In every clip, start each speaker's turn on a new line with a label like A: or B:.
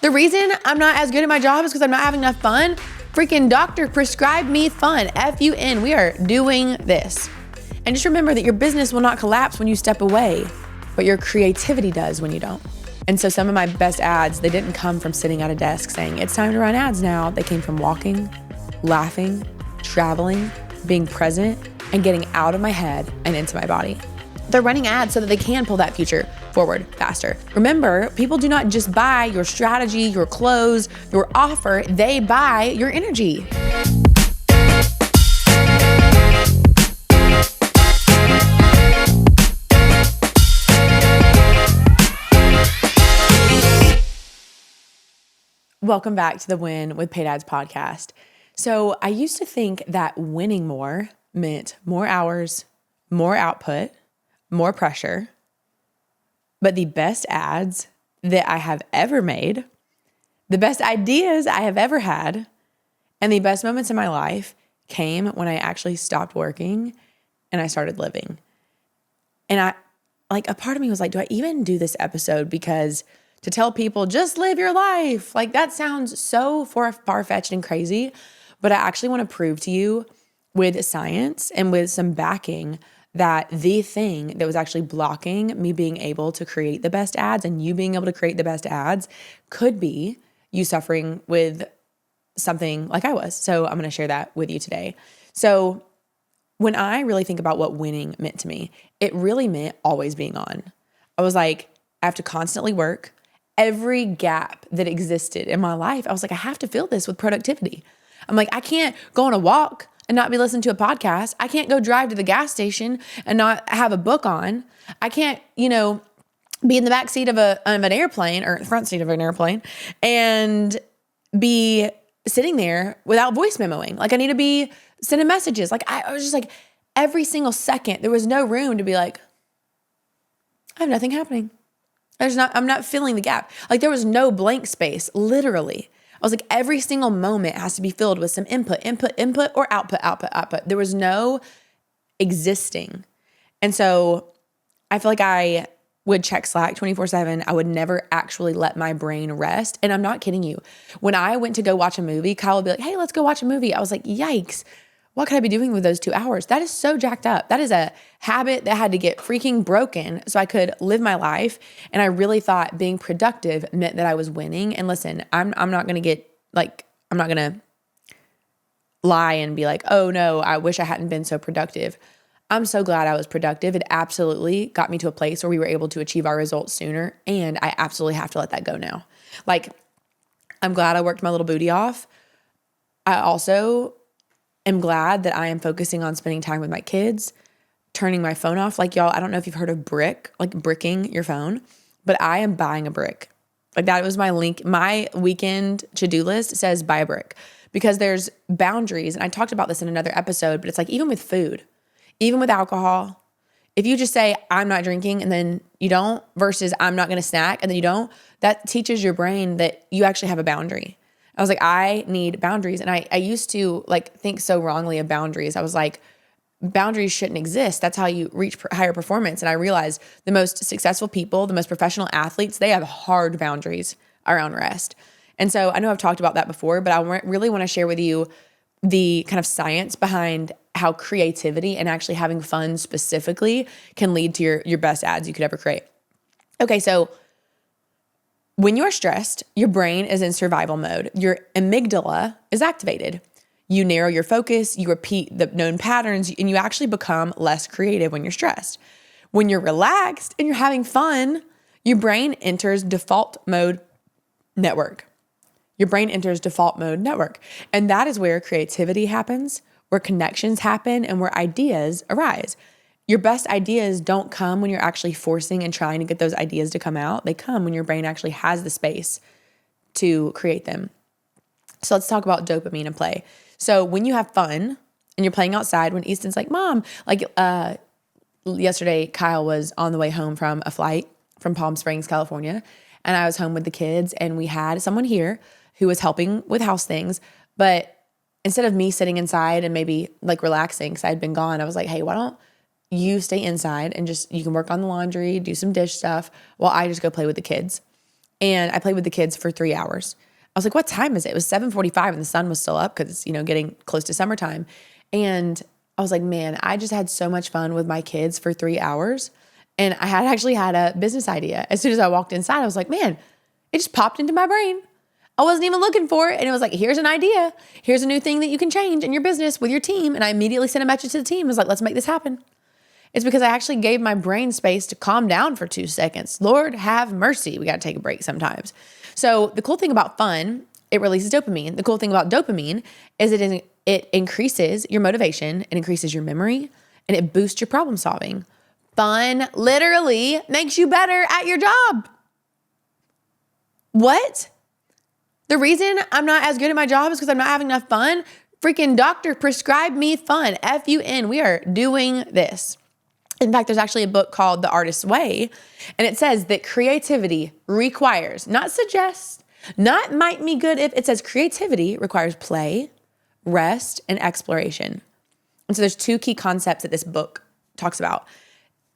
A: The reason I'm not as good at my job is because I'm not having enough fun. Freaking doctor prescribed me fun. F-U-N. We are doing this. And just remember that your business will not collapse when you step away, but your creativity does when you don't. And so some of my best ads, they didn't come from sitting at a desk saying, it's time to run ads now. They came from walking, laughing, traveling, being present, and getting out of my head and into my body. They're running ads so that they can pull that future forward faster. Remember, people do not just buy your strategy, your clothes, your offer, they buy your energy. Welcome back to the Win with Paid Ads podcast. So I used to think that winning more meant more hours, more output, more pressure. But the best ads that I have ever made, the best ideas I have ever had, and the best moments in my life came when I actually stopped working and I started living. And a part of me was like, do I even do this episode? Because to tell people, just live your life, like that sounds so far-fetched and crazy. But I actually want to prove to you with science and with some backing that the thing that was actually blocking me being able to create the best ads and you being able to create the best ads could be you suffering with something like I was. So I'm going to share that with you today. So when I really think about what winning meant to me, it really meant always being on. I was like, I have to constantly work. Every gap that existed in my life, I was like, I have to fill this with productivity. I'm like, I can't go on a walk and not be listening to a podcast. I can't go drive to the gas station and not have a book on. I can't, be in the back seat of an airplane or the front seat of an airplane and be sitting there without voice memoing. Like I need to be sending messages. Like I was just like, every single second, there was no room to be like, I have nothing happening. I'm not filling the gap. Like there was no blank space, literally. I was like, every single moment has to be filled with some input, or output. There was no existing. And so I feel like I would check Slack 24/7. I would never actually let my brain rest. And I'm not kidding you. When I went to go watch a movie, Kyle would be like, hey, let's go watch a movie. I was like, yikes. What could I be doing with those 2 hours? That is so jacked up. That is a habit that had to get freaking broken so I could live my life. And I really thought being productive meant that I was winning. And listen, I'm not going to I'm not going to lie and be like, oh no, I wish I hadn't been so productive. I'm so glad I was productive. It absolutely got me to a place where we were able to achieve our results sooner. And I absolutely have to let that go now. Like, I'm glad I worked my little booty off. I also am glad that I am focusing on spending time with my kids, turning my phone off. Like y'all, I don't know if you've heard of bricking your phone, but I am buying a brick. Like that was my link. My weekend to-do list says buy a brick because there's boundaries. And I talked about this in another episode, but it's like even with food, even with alcohol, if you just say I'm not drinking and then you don't versus I'm not going to snack and then you don't, that teaches your brain that you actually have a boundary. I was like, I need boundaries. And I used to think so wrongly of boundaries. I was like, boundaries shouldn't exist. That's how you reach higher performance. And I realized the most successful people, the most professional athletes, they have hard boundaries around rest. And so I know I've talked about that before, but I really want to share with you the kind of science behind how creativity and actually having fun specifically can lead to your best ads you could ever create. Okay, so when you are stressed, your brain is in survival mode. Your amygdala is activated. You narrow your focus, you repeat the known patterns, and you actually become less creative when you're stressed. When you're relaxed and you're having fun, your brain enters default mode network. Your brain enters default mode network. And that is where creativity happens, where connections happen, and where ideas arise. Your best ideas don't come when you're actually forcing and trying to get those ideas to come out. They come when your brain actually has the space to create them. So let's talk about dopamine and play. So when you have fun and you're playing outside, when Easton's like, Mom, yesterday, Kyle was on the way home from a flight from Palm Springs, California, and I was home with the kids, and we had someone here who was helping with house things. But instead of me sitting inside and maybe relaxing because I'd been gone, I was like, hey, why don't you stay inside and you can work on the laundry, do some dish stuff while I just go play with the kids. and I played with the kids for 3 hours. I was like, what time is it? It was 7:45 and the sun was still up because it's, getting close to summertime. And I was like, man, I just had so much fun with my kids for 3 hours. And I had actually had a business idea. As soon as I walked inside, I was like, man, it just popped into my brain. I wasn't even looking for it. And it was like, here's an idea. Here's a new thing that you can change in your business with your team. And I immediately sent a message to the team. I was like, let's make this happen. It's because I actually gave my brain space to calm down for 2 seconds. Lord have mercy. We got to take a break sometimes. So the cool thing about fun, it releases dopamine. The cool thing about dopamine is it increases your motivation, it increases your memory, and it boosts your problem solving. Fun literally makes you better at your job. What? The reason I'm not as good at my job is because I'm not having enough fun? Freaking doctor prescribed me fun. F-U-N. We are doing this. In fact, there's actually a book called The Artist's Way, and it says that creativity requires, not suggests, not might be good if, it says creativity requires play, rest, and exploration. And so there's 2 key concepts that this book talks about.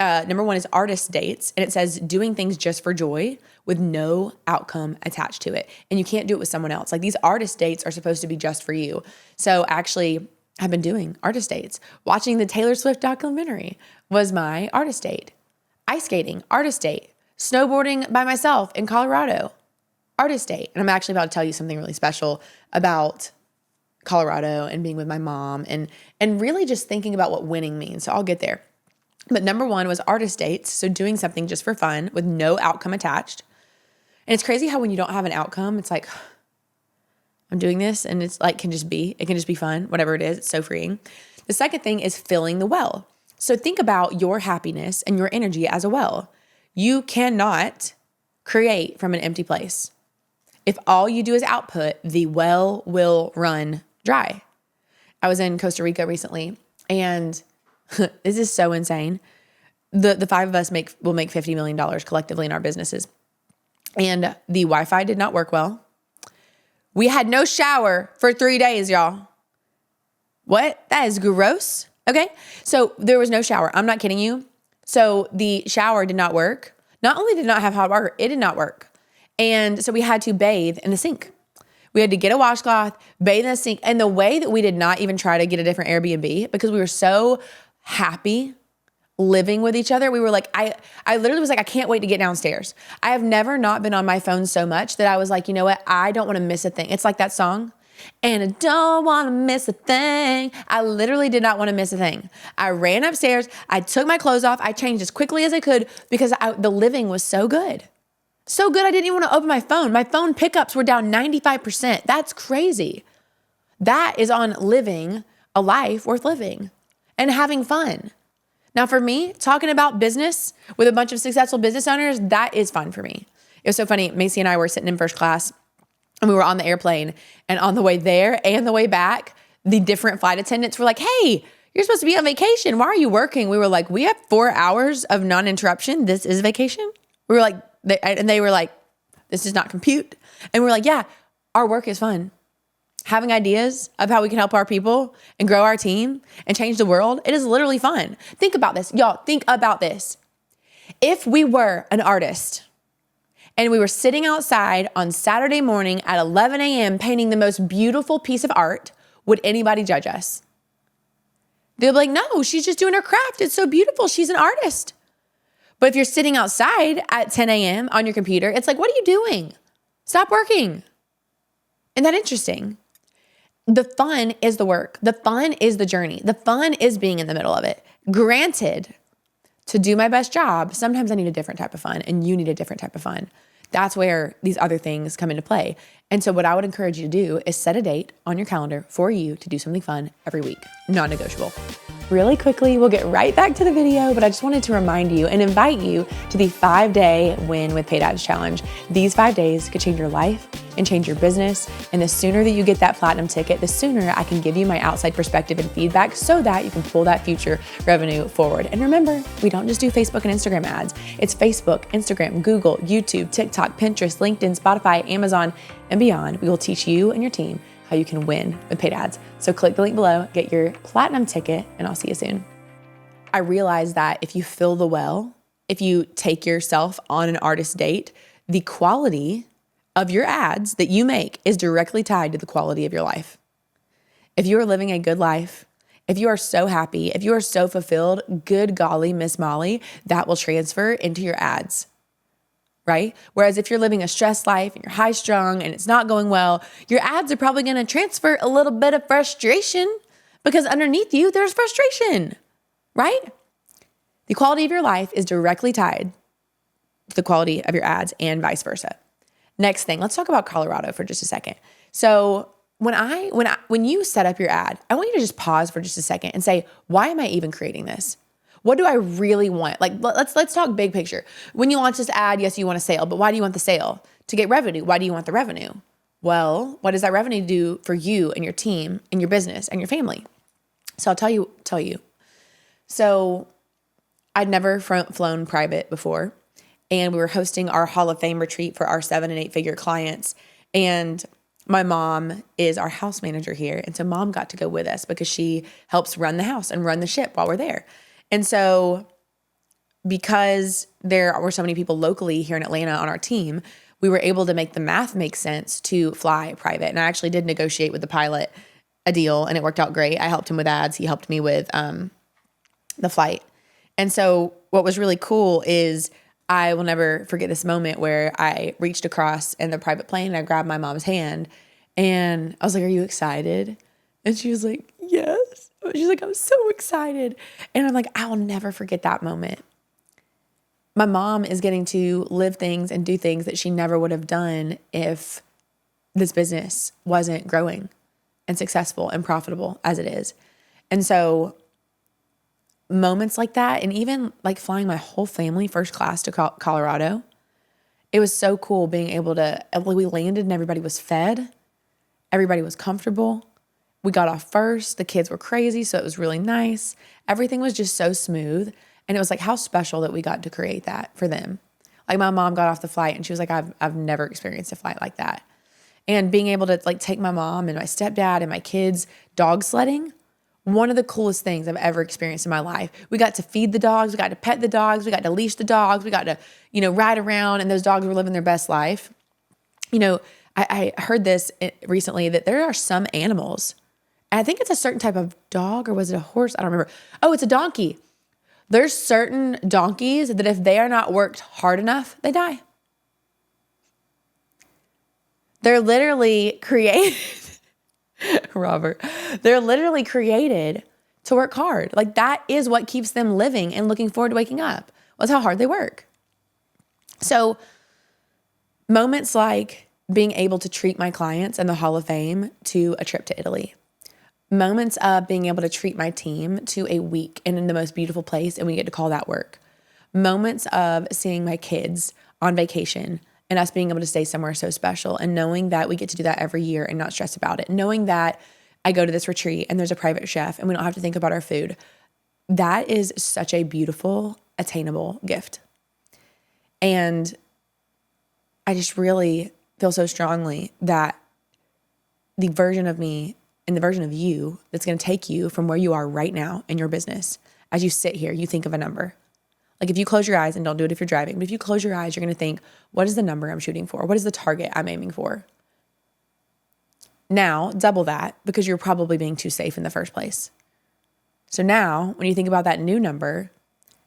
A: Number 1 is artist dates, and it says doing things just for joy with no outcome attached to it. And you can't do it with someone else. Like these artist dates are supposed to be just for you. So actually, I've been doing artist dates. Watching the Taylor Swift documentary was my artist date. Ice skating, artist date. Snowboarding by myself in Colorado, artist date. And I'm actually about to tell you something really special about Colorado and being with my mom and really just thinking about what winning means. So I'll get there. But number 1 was artist dates. So doing something just for fun with no outcome attached. And it's crazy how when you don't have an outcome, it's like, I'm doing this and it's like, it can just be fun, whatever it is. It's so freeing. The second thing is filling the well. So think about your happiness and your energy as a well. You cannot create from an empty place. If all you do is output, the well will run dry. I was in Costa Rica recently, and this is so insane. The 5 of us will make $50 million collectively in our businesses. And the Wi-Fi did not work well. We had no shower for 3 days, y'all. What? That is gross. Okay. So there was no shower. I'm not kidding you. So the shower did not work. Not only did it not have hot water, it did not work. And so we had to bathe in the sink. We had to get a washcloth, bathe in the sink. And the way that we did not even try to get a different Airbnb, because we were so happy living with each other. We were like, I literally was like, I can't wait to get downstairs. I have never not been on my phone so much that I was like, you know what? I don't want to miss a thing. It's like that song. And I don't want to miss a thing. I literally did not want to miss a thing. I ran upstairs. I took my clothes off. I changed as quickly as I could because the living was so good. So good, I didn't even want to open my phone. My phone pickups were down 95%. That's crazy. That is on living a life worth living and having fun. Now for me, talking about business with a bunch of successful business owners, that is fun for me. It was so funny. Macy and I were sitting in first class and we were on the airplane, and on the way there and the way back, the different flight attendants were like, hey, you're supposed to be on vacation. Why are you working? We were like, we have 4 hours of non-interruption. This is vacation. We were like, they were like, this does not compute. And we're like, yeah, our work is fun. Having ideas of how we can help our people and grow our team and change the world, it is literally fun. Think about this. Y'all, think about this. If we were an artist and we were sitting outside on Saturday morning at 11 a.m. painting the most beautiful piece of art, would anybody judge us? They'll be like, no, she's just doing her craft. It's so beautiful. She's an artist. But if you're sitting outside at 10 a.m. on your computer, it's like, what are you doing? Stop working. Isn't that interesting? The fun is the work. The fun is the journey. The fun is being in the middle of it. Granted, to do my best job, sometimes I need a different type of fun and you need a different type of fun. That's where these other things come into play. And so what I would encourage you to do is set a date on your calendar for you to do something fun every week, non-negotiable. Really quickly, we'll get right back to the video, but I just wanted to remind you and invite you to the 5-day Win with Paid Ads Challenge. These 5 days could change your life and change your business. And the sooner that you get that platinum ticket, the sooner I can give you my outside perspective and feedback so that you can pull that future revenue forward. And remember, we don't just do Facebook and Instagram ads. It's Facebook, Instagram, Google, YouTube, TikTok, Pinterest, LinkedIn, Spotify, Amazon, and beyond. We will teach you and your team how you can win with paid ads. So click the link below, get your platinum ticket, and I'll see you soon. I realize that if you fill the well, if you take yourself on an artist date, the quality of your ads that you make is directly tied to the quality of your life. If you are living a good life, if you are so happy, if you are so fulfilled, good golly, Miss Molly, that will transfer into your ads, right? Whereas if you're living a stressed life and you're high strung and it's not going well, your ads are probably going to transfer a little bit of frustration because underneath you, there's frustration, right? The quality of your life is directly tied to the quality of your ads and vice versa. Next thing, let's talk about Colorado for just a second. So when you set up your ad, I want you to just pause for just a second and say, why am I even creating this? What do I really want? Like, let's talk big picture. When you launch this ad, yes, you want a sale, but why do you want the sale? To get revenue. Why do you want the revenue? Well, what does that revenue do for you and your team and your business and your family? So I'll tell you. So I'd never flown private before, and we were hosting our Hall of Fame retreat for our 7 and 8 figure clients. And my mom is our house manager here. And so mom got to go with us because she helps run the house and run the ship while we're there. And so because there were so many people locally here in Atlanta on our team, we were able to make the math make sense to fly private. And I actually did negotiate with the pilot a deal, and it worked out great. I helped him with ads. He helped me with the flight. And so what was really cool is I will never forget this moment where I reached across in the private plane and I grabbed my mom's hand and I was like, "Are you excited?" And she was like, "Yes." She's like, "I'm so excited." And I'm like, I'll never forget that moment. My mom is getting to live things and do things that she never would have done if this business wasn't growing and successful and profitable as it is. And so moments like that, and even like flying my whole family first class to Colorado, it was so cool being able to, we landed and everybody was fed. Everybody was comfortable. We got off first. The kids were crazy, so it was really nice. Everything was just so smooth. And it was like how special that we got to create that for them. Like my mom got off the flight and she was like, I've never experienced a flight like that. And being able to like take my mom and my stepdad and my kids dog sledding, one of the coolest things I've ever experienced in my life. We got to feed the dogs. We got to pet the dogs. We got to leash the dogs. We got to, ride around, and those dogs were living their best life. I heard this recently that there are some animals, and I think it's a certain type of dog, or was it a horse? I don't remember. Oh, it's a donkey. There's certain donkeys that if they are not worked hard enough, they die. They're literally created, Robert, they're literally created to work hard. Like that is what keeps them living and looking forward to waking up. Well, that's how hard they work. So moments like being able to treat my clients in the Hall of Fame to a trip to Italy. Moments of being able to treat my team to a week and in the most beautiful place, and we get to call that work. Moments of seeing my kids on vacation and us being able to stay somewhere so special and knowing that we get to do that every year and not stress about it. Knowing that I go to this retreat and there's a private chef and we don't have to think about our food. That is such a beautiful, attainable gift. And I just really feel so strongly that the version of me and the version of you that's going to take you from where you are right now in your business, as you sit here, you think of a number. Like if you close your eyes, and don't do it if you're driving, but if you close your eyes, you're going to think, what is the number I'm shooting for? What is the target I'm aiming for? Now, double that because you're probably being too safe in the first place. So now, when you think about that new number,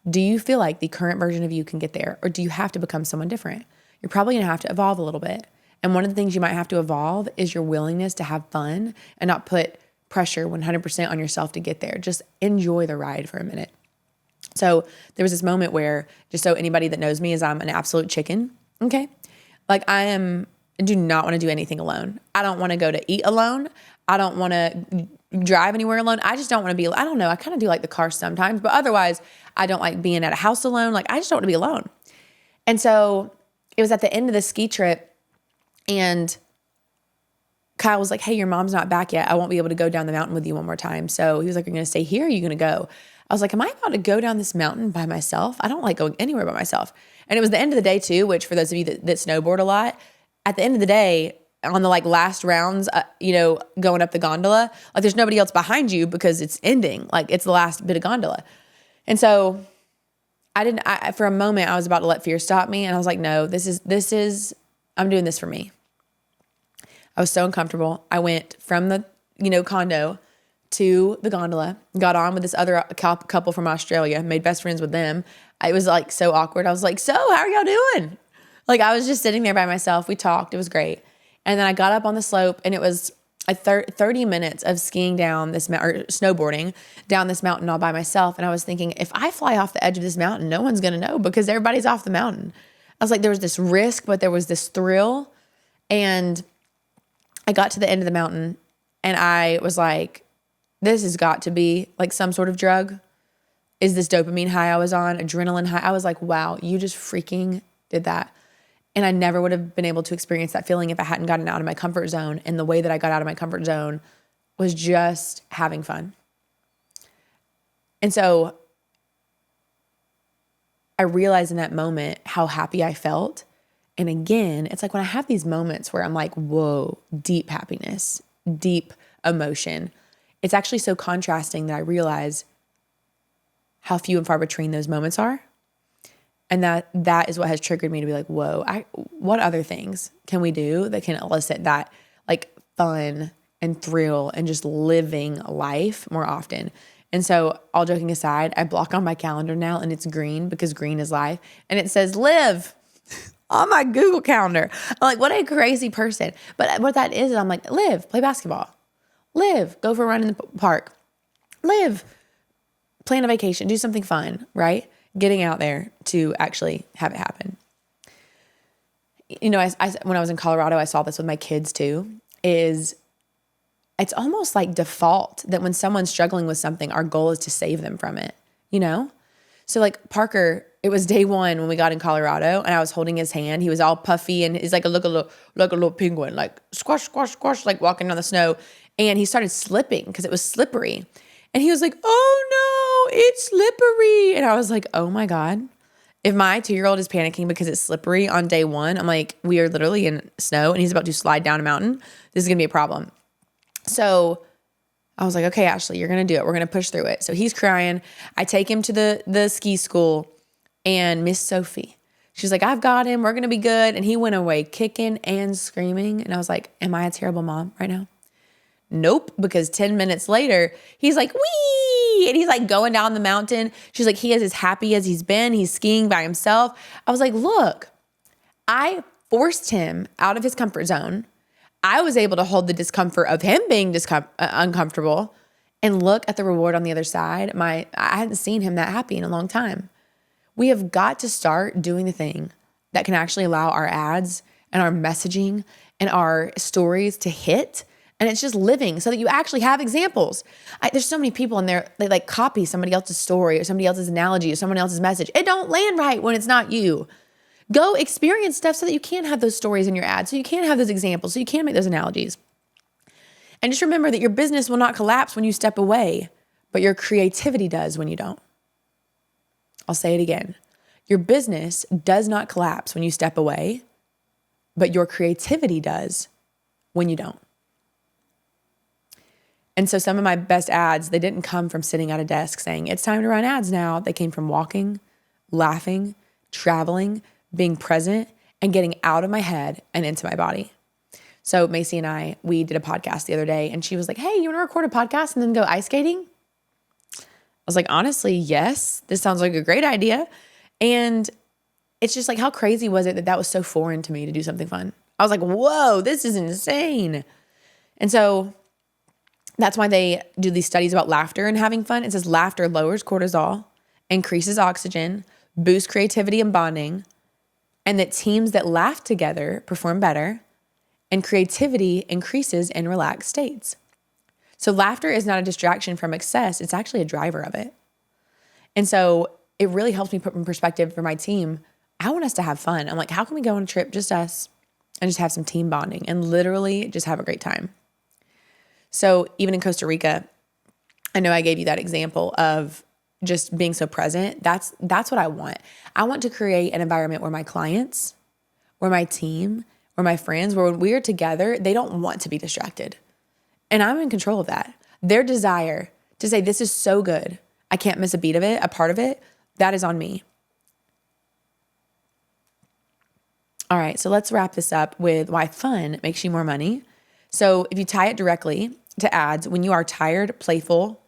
A: do you feel like the current version of you can get there, or do you have to become someone different? You're probably going to have to evolve a little bit. And one of the things you might have to evolve is your willingness to have fun and not put pressure 100% on yourself to get there. Just enjoy the ride for a minute. So there was this moment where, just so anybody that knows me, is I'm an absolute chicken. Okay. Like I do not want to do anything alone. I don't want to go to eat alone. I don't want to drive anywhere alone. I just don't want to be, I don't know. I kind of do like the car sometimes, but otherwise I don't like being at a house alone. Like I just don't want to be alone. And so it was at the end of the ski trip, and Kyle was like, "Hey, your mom's not back yet. I won't be able to go down the mountain with you one more time." So he was like, "You're going to stay here? Or are you going to go?" I was like, "Am I about to go down this mountain by myself? I don't like going anywhere by myself." And it was the end of the day too, which for those of you that snowboard a lot, at the end of the day, on the like last rounds, going up the gondola, like there's nobody else behind you because it's ending. Like it's the last bit of gondola. And so For a moment, I was about to let fear stop me. And I was like, no, I'm doing this for me. I was so uncomfortable. I went from the, condo to the gondola, got on with this other couple from Australia, made best friends with them. It was like so awkward. I was like, so how are y'all doing? Like I was just sitting there by myself. We talked. It was great. And then I got up on the slope and it was 30 minutes of skiing down this mountain, or snowboarding down this mountain all by myself. And I was thinking, if I fly off the edge of this mountain, no one's going to know because everybody's off the mountain. I was like, there was this risk, but there was this thrill. And I got to the end of the mountain and I was like, this has got to be like some sort of drug. Is this dopamine high I was on, adrenaline high? I was like, wow, you just freaking did that. And I never would have been able to experience that feeling if I hadn't gotten out of my comfort zone. And the way that I got out of my comfort zone was just having fun. And so I realized in that moment how happy I felt. And again, it's like when I have these moments where I'm like, whoa, deep happiness, deep emotion. It's actually so contrasting that I realize how few and far between those moments are. And that is what has triggered me to be like, whoa, what other things can we do that can elicit that like fun and thrill and just living life more often? And so all joking aside, I block on my calendar now and it's green because green is life. And it says live on my Google calendar. I'm like, what a crazy person. But what that is I'm like, live, play basketball. Live, go for a run in the park. Live, plan a vacation, do something fun, right? Getting out there to actually have it happen. When I was in Colorado, I saw this with my kids too, it's almost like default that when someone's struggling with something, our goal is to save them from it, So like Parker, it was day one when we got in Colorado and I was holding his hand. He was all puffy and he's like a little penguin, like squash, squash, squash, like walking on the snow. And he started slipping because it was slippery. And he was like, oh no, it's slippery. And I was like, oh my God. If my 2-year-old is panicking because it's slippery on day one, I'm like, we are literally in snow and he's about to slide down a mountain. This is going to be a problem. So I was like, okay, Ashley, you're going to do it. We're going to push through it. So he's crying. I take him to the ski school and Miss Sophie, she's like, I've got him. We're going to be good. And he went away kicking and screaming. And I was like, am I a terrible mom right now? Nope, because 10 minutes later, he's like, wee, and he's like going down the mountain. She's like, he is as happy as he's been. He's skiing by himself. I was like, look, I forced him out of his comfort zone. I was able to hold the discomfort of him being uncomfortable and look at the reward on the other side. I hadn't seen him that happy in a long time. We have got to start doing the thing that can actually allow our ads and our messaging and our stories to hit. And it's just living so that you actually have examples. There's so many people in there, they like copy somebody else's story or somebody else's analogy or someone else's message. It don't land right when it's not you. Go experience stuff so that you can have those stories in your ads, so you can have those examples, so you can make those analogies. And just remember that your business will not collapse when you step away, but your creativity does when you don't. I'll say it again. Your business does not collapse when you step away, but your creativity does when you don't. And so some of my best ads, they didn't come from sitting at a desk saying, it's time to run ads now. They came from walking, laughing, traveling, being present, and getting out of my head and into my body. So Macy and I, we did a podcast the other day and she was like, hey, you want to record a podcast and then go ice skating? I was like, honestly, yes, this sounds like a great idea. And it's just like, how crazy was it that was so foreign to me to do something fun? I was like, whoa, this is insane. And so that's why they do these studies about laughter and having fun. It says laughter lowers cortisol, increases oxygen, boosts creativity and bonding, and that teams that laugh together perform better, and creativity increases in relaxed states. So laughter is not a distraction from excess. It's actually a driver of it. And so it really helps me put in perspective for my team. I want us to have fun. I'm like, how can we go on a trip, just us, and just have some team bonding and literally just have a great time? So even in Costa Rica, I know I gave you that example of just being so present. That's what I want. I want to create an environment where my clients, where my team, where my friends, where when we are together, they don't want to be distracted. And I'm in control of that. Their desire to say, this is so good, I can't miss a beat of it, a part of it, that is on me. All right, so let's wrap this up with why fun makes you more money. So if you tie it directly to ads, when you are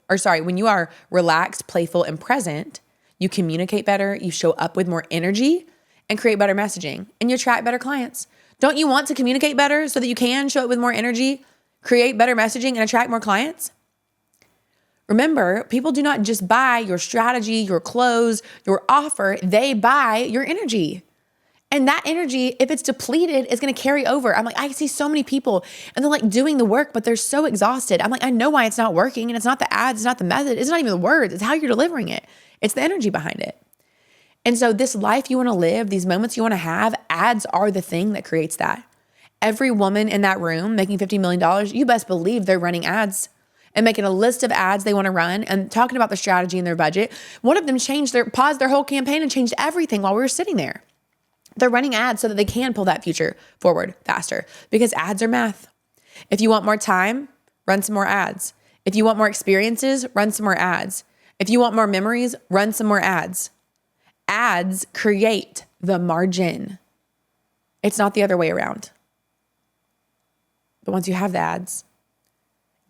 A: when you are relaxed, playful, and present, you communicate better, you show up with more energy and create better messaging, and you attract better clients. Don't you want to communicate better so that you can show up with more energy, create better messaging, and attract more clients? Remember, people do not just buy your strategy, your clothes, your offer, they buy your energy. And that energy, if it's depleted, is going to carry over. I'm like, I see so many people and they're like doing the work, but they're so exhausted. I'm like, I know why it's not working. And it's not the ads, it's not the method, it's not even the words, it's how you're delivering it. It's the energy behind it. And so this life you want to live, these moments you want to have, ads are the thing that creates that. Every woman in that room making $50 million, you best believe they're running ads and making a list of ads they want to run and talking about the strategy and their budget. One of them paused their whole campaign and changed everything while we were sitting there. They're running ads so that they can pull that future forward faster because ads are math. If you want more time, run some more ads. If you want more experiences, run some more ads. If you want more memories, run some more ads. Ads create the margin. It's not the other way around. But once you have the ads,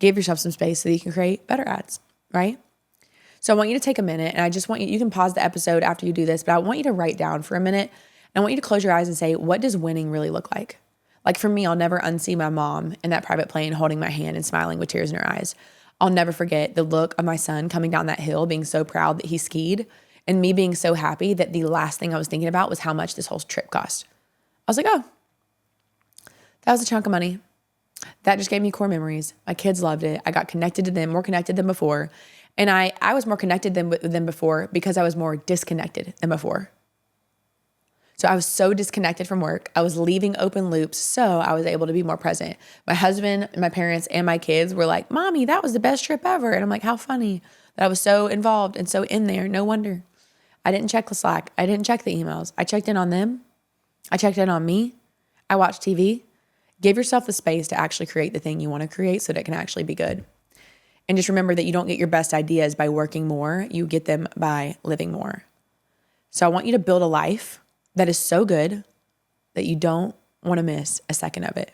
A: give yourself some space so that you can create better ads, right? So I want you to take a minute, and I just want you can pause the episode after you do this, but I want you to write down for a minute. I want you to close your eyes and say, what does winning really look like? Like for me, I'll never unsee my mom in that private plane holding my hand and smiling with tears in her eyes. I'll never forget the look of my son coming down that hill, being so proud that he skied, and me being so happy that the last thing I was thinking about was how much this whole trip cost. I was like, oh, that was a chunk of money. That just gave me core memories. My kids loved it. I got connected to them, more connected than before. And I was more connected than before because I was more disconnected than before. So I was so disconnected from work. I was leaving open loops, so I was able to be more present. My husband, my parents, and my kids were like, Mommy, that was the best trip ever. And I'm like, how funny that I was so involved and so in there. No wonder. I didn't check the Slack. I didn't check the emails. I checked in on them. I checked in on me. I watched TV. Give yourself the space to actually create the thing you want to create so that it can actually be good. And just remember that you don't get your best ideas by working more. You get them by living more. So I want you to build a life that is so good that you don't want to miss a second of it.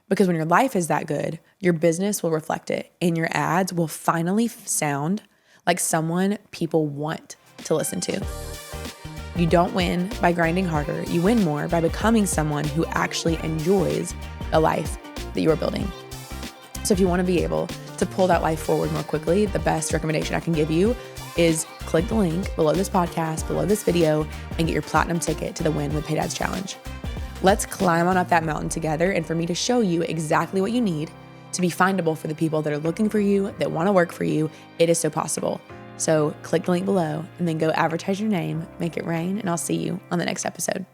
A: Because when your life is that good, your business will reflect it and your ads will finally sound like someone people want to listen to. You don't win by grinding harder. You win more by becoming someone who actually enjoys the life that you are building. So if you want to be able to pull that life forward more quickly, the best recommendation I can give you is click the link below this podcast, below this video, and get your platinum ticket to the Win with Paid Ads Challenge. Let's climb on up that mountain together and for me to show you exactly what you need to be findable for the people that are looking for you, that want to work for you. It is so possible. So click the link below and then go advertise your name, make it rain, and I'll see you on the next episode.